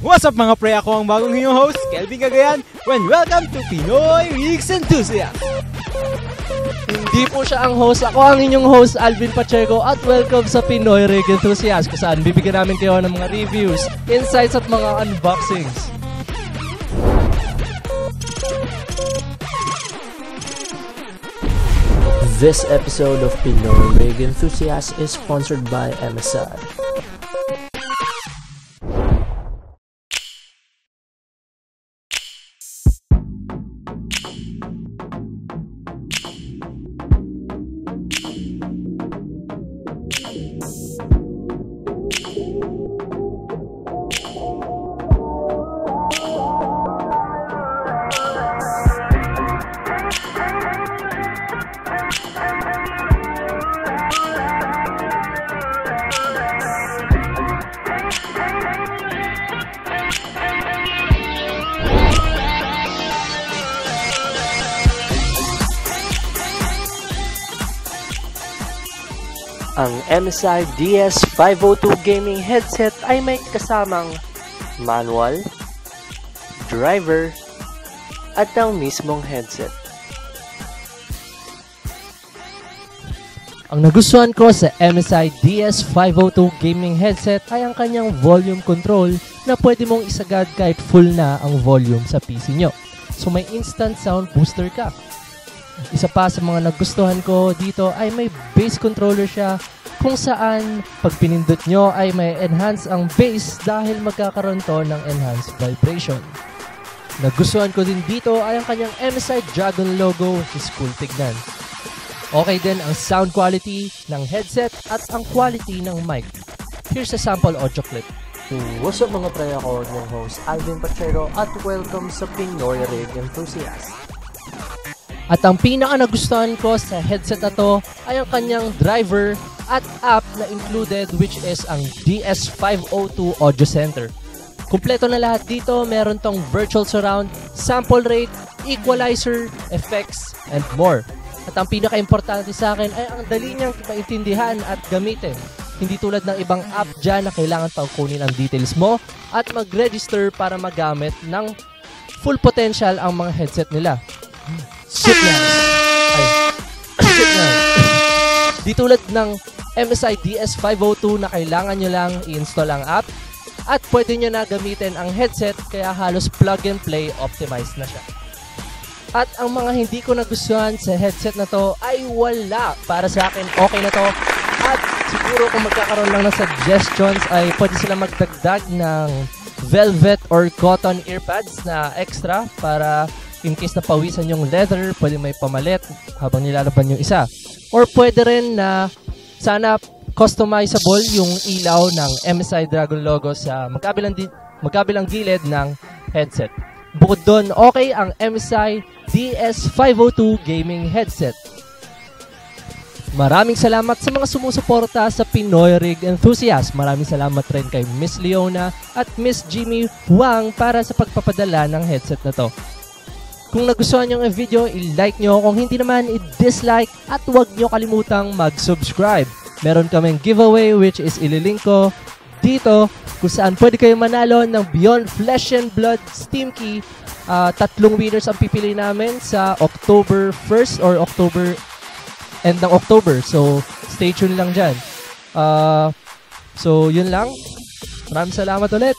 What's up mga pre? Ako ang bagong inyong host, Kelvin Cagayan, and welcome to Pinoy Rigs Enthusiast! Hindi po siya ang host. Ako ang inyong host, Alvin Pacheco, at welcome sa Pinoy Rig Enthusiast, kung saan bibigyan namin kayo ng mga reviews, insights at mga unboxings. This episode of Pinoy Rig Enthusiast is sponsored by MSI. Ang MSI DS502 gaming headset ay may kasamang manual, driver, at ang mismong headset. Ang nagustuhan ko sa MSI DS502 gaming headset ay ang kanyang volume control na pwede mong isagad kahit full na ang volume sa PC nyo. So may instant sound booster ka. Isa pa sa mga nagustuhan ko dito ay may bass controller siya kung saan pag pinindot nyo ay may enhance ang bass dahil magkakaroon to ng enhanced vibration. Nagustuhan ko din dito ay ang kanyang MSI Dragon logo, which is cool tignan. Okay din ang sound quality ng headset at ang quality ng mic. Here's a sample audio clip. What's up mga pre, ako ng host Alvin Pacheco at welcome sa Pinoy Rig Enthusiast. At ang pinaka nagustuhan ko sa headset na to ay ang kanyang driver at app na included, which is ang DS502 Audio Center. Kumpleto na lahat dito, meron tong virtual surround, sample rate, equalizer, effects, and more. At ang pinaka-importante sa akin ay ang dali niyang maintindihan at gamitin. Hindi tulad ng ibang app dyan na kailangan pang kunin ang details mo at mag-register para magamit ng full potential ang mga headset nila. Shit na. Di tulad ng MSI DS502 na kailangan nyo lang i-install ang app at pwede nyo na gamitin ang headset kaya halos plug and play optimized na siya. At ang mga hindi ko nagustuhan sa headset na to ay wala. Para sa akin, okay na to. At siguro kung magkakaroon lang ng suggestions ay pwede sila magdagdag ng velvet or cotton earpads na extra para in case na pawisan yung leather, pwede may pamalit habang nilalaban yung isa. Or pwede rin na sana customizable yung ilaw ng MSI Dragon logo sa magkabilang gilid ng headset. Bukod doon, okay ang MSI DS502 gaming headset. Maraming salamat sa mga sumusuporta sa Pinoy Rig Enthusiast. Maraming salamat rin kay Miss Leona at Miss Jimmy Wang para sa pagpapadala ng headset na to. Kung nagustuhan nyo ang video, i-like nyo. Kung hindi naman, i-dislike. At huwag nyo kalimutang mag-subscribe. Meron kaming giveaway which is ililink ko dito kung saan pwede kayo manalo ng Beyond Flesh and Blood Steam Key. 3 winners ang pipili namin sa October 1st or end ng October. So, stay tuned lang dyan. So, yun lang. Maraming salamat ulit.